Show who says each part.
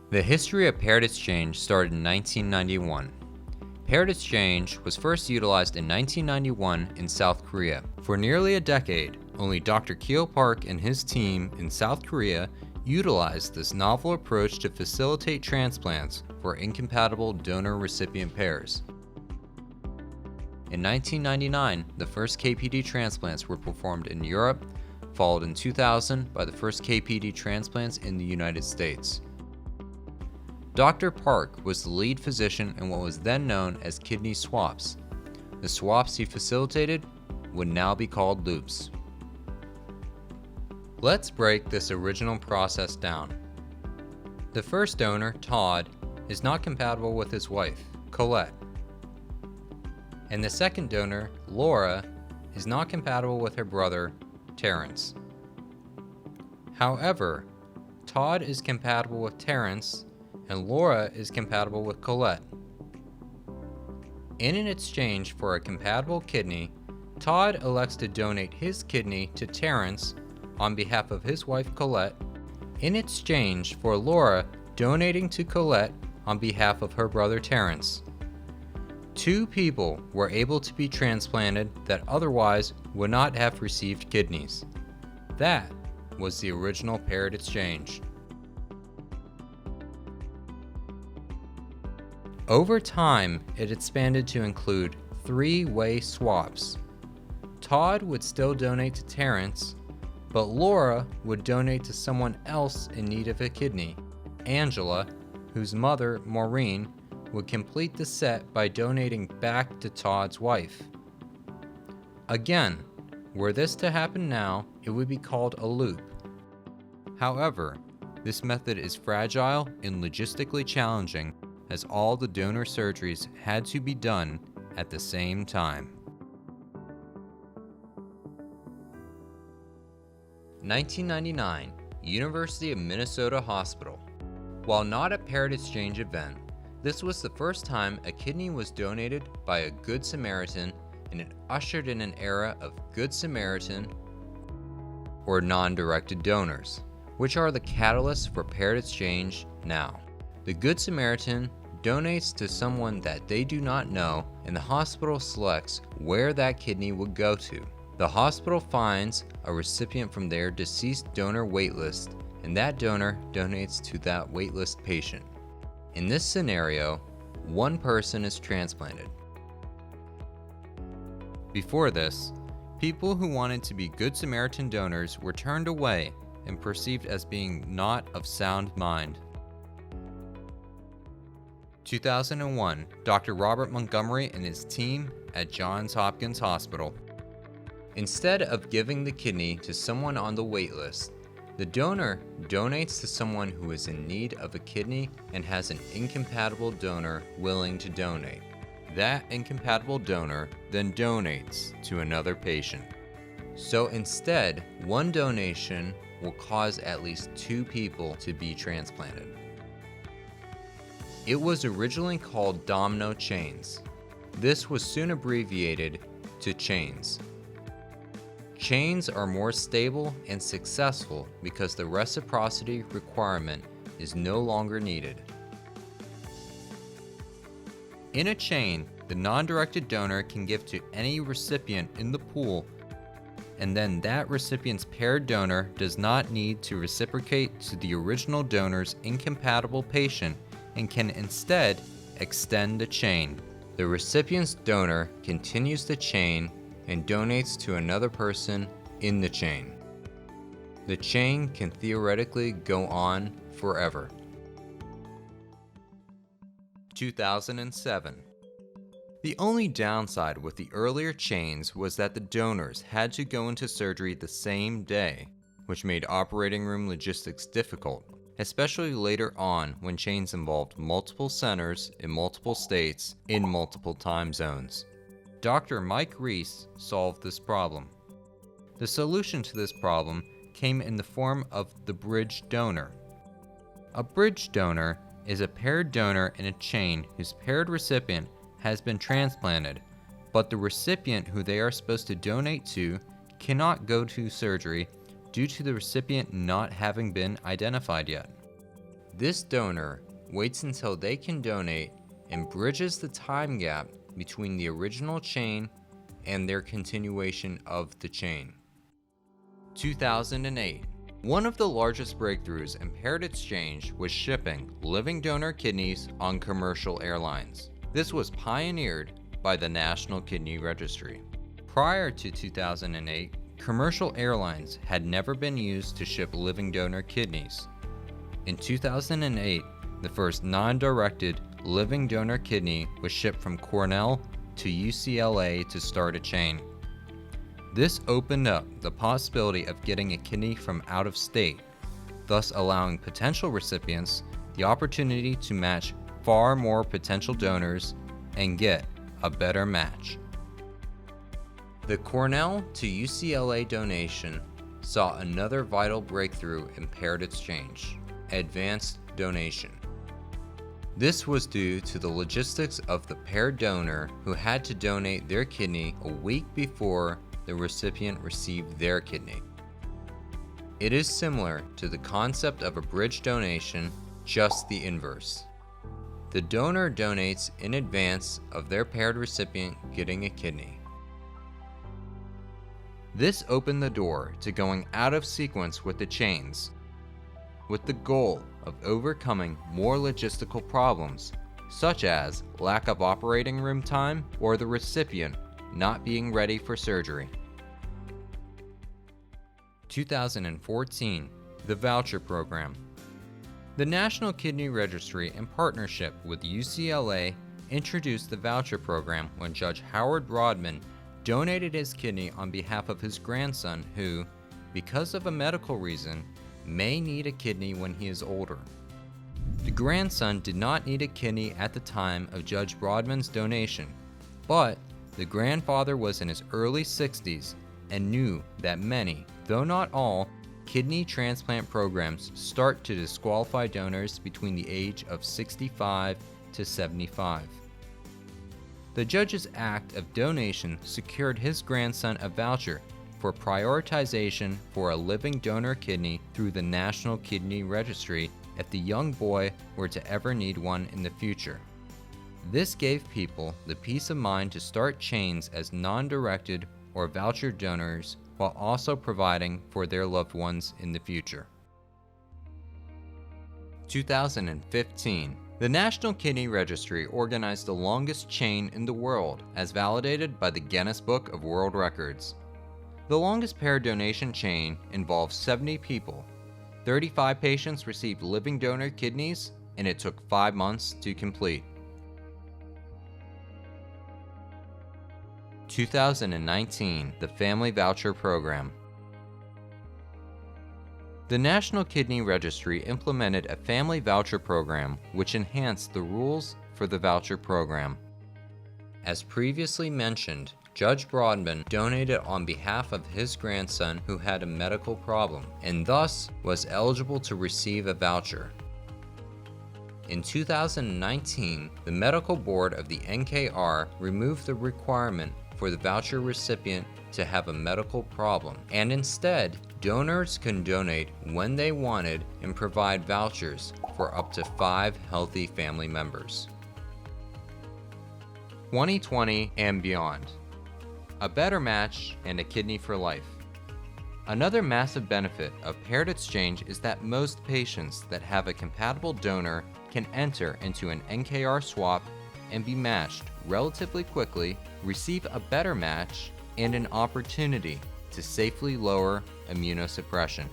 Speaker 1: The history of paired exchange started in 1991. Paired exchange was first utilized in 1991 in South Korea. For nearly a decade, only Dr. Kyo Park and his team in South Korea utilized this novel approach to facilitate transplants for incompatible donor-recipient pairs. In 1999, the first KPD transplants were performed in Europe, followed in 2000 by the first KPD transplants in the United States. Dr. Park was the lead physician in what was then known as kidney swaps. The swaps he facilitated would now be called loops. Let's break this original process down. The first donor, Todd, is not compatible with his wife, Colette. And the second donor, Laura, is not compatible with her brother, Terrence. However, Todd is compatible with Terrence, and Laura is compatible with Colette. In an exchange for a compatible kidney, Todd elects to donate his kidney to Terrence on behalf of his wife Colette, in exchange for Laura donating to Colette on behalf of her brother Terrence. Two people were able to be transplanted that otherwise would not have received kidneys. That was the original paired exchange. Over time, it expanded to include three-way swaps. Todd would still donate to Terrence, but Laura would donate to someone else in need of a kidney. Angela, whose mother, Maureen, would complete the set by donating back to Todd's wife. Again, were this to happen now, it would be called a loop. However, this method is fragile and logistically challenging, as all the donor surgeries had to be done at the same time. 1999, University of Minnesota Hospital. While not a paired exchange event, this was the first time a kidney was donated by a Good Samaritan, and it ushered in an era of Good Samaritan or non-directed donors, which are the catalysts for paired exchange now. The Good Samaritan donates to someone that they do not know, and the hospital selects where that kidney would go to. The hospital finds a recipient from their deceased donor waitlist, and that donor donates to that waitlist patient. In this scenario, one person is transplanted. Before this, people who wanted to be Good Samaritan donors were turned away and perceived as being not of sound mind. 2001, Dr. Robert Montgomery and his team at Johns Hopkins Hospital. Instead of giving the kidney to someone on the waitlist, the donor donates to someone who is in need of a kidney and has an incompatible donor willing to donate. That incompatible donor then donates to another patient. So instead, one donation will cause at least two people to be transplanted. It was originally called domino chains. This was soon abbreviated to chains. Chains are more stable and successful because the reciprocity requirement is no longer needed. In a chain, the non-directed donor can give to any recipient in the pool, and then that recipient's paired donor does not need to reciprocate to the original donor's incompatible patient and can instead extend the chain. The recipient's donor continues the chain and donates to another person in the chain. The chain can theoretically go on forever. 2007. The only downside with the earlier chains was that the donors had to go into surgery the same day, which made operating room logistics difficult, especially later on when chains involved multiple centers in multiple states in multiple time zones. Dr. Mike Reese solved this problem. The solution to this problem came in the form of the bridge donor. A bridge donor is a paired donor in a chain whose paired recipient has been transplanted, but the recipient who they are supposed to donate to cannot go to surgery due to the recipient not having been identified yet. This donor waits until they can donate and bridges the time gap between the original chain and their continuation of the chain. 2008. One of the largest breakthroughs in paired exchange was shipping living donor kidneys on commercial airlines. This was pioneered by the National Kidney Registry. Prior to 2008, commercial airlines had never been used to ship living donor kidneys. In 2008, the first non-directed living donor kidney was shipped from Cornell to UCLA to start a chain. This opened up the possibility of getting a kidney from out of state, thus allowing potential recipients the opportunity to match far more potential donors and get a better match. The Cornell to UCLA donation saw another vital breakthrough in paired exchange: advanced donation. This was due to the logistics of the paired donor who had to donate their kidney a week before the recipient received their kidney. It is similar to the concept of a bridge donation, just the inverse. The donor donates in advance of their paired recipient getting a kidney. This opened the door to going out of sequence with the chains, with the goal of overcoming more logistical problems, such as lack of operating room time or the recipient not being ready for surgery. 2014, the Voucher Program. The National Kidney Registry, in partnership with UCLA, introduced the Voucher Program when Judge Howard Broadman donated his kidney on behalf of his grandson who, because of a medical reason, may need a kidney when he is older. The grandson did not need a kidney at the time of Judge Broadman's donation, but the grandfather was in his early 60s and knew that many, though not all, kidney transplant programs start to disqualify donors between the age of 65 to 75. The judge's act of donation secured his grandson a voucher for prioritization for a living donor kidney through the National Kidney Registry if the young boy were to ever need one in the future. This gave people the peace of mind to start chains as non-directed or voucher donors while also providing for their loved ones in the future. 2015. The National Kidney Registry organized the longest chain in the world as validated by the Guinness Book of World Records. The longest paired donation chain involved 70 people. 35 patients received living donor kidneys, and it took 5 months to complete. 2019, the Family Voucher Program. The National Kidney Registry implemented a family voucher program which enhanced the rules for the voucher program. As previously mentioned, Judge Broadman donated on behalf of his grandson who had a medical problem and thus was eligible to receive a voucher. In 2019, the medical board of the NKR removed the requirement for the voucher recipient to have a medical problem, and instead, donors can donate when they wanted and provide vouchers for up to 5 healthy family members. 2020 and beyond. A better match and a kidney for life. Another massive benefit of paired exchange is that most patients that have a compatible donor can enter into an NKR swap and be matched relatively quickly, receive a better match, and an opportunity to safely lower immunosuppression.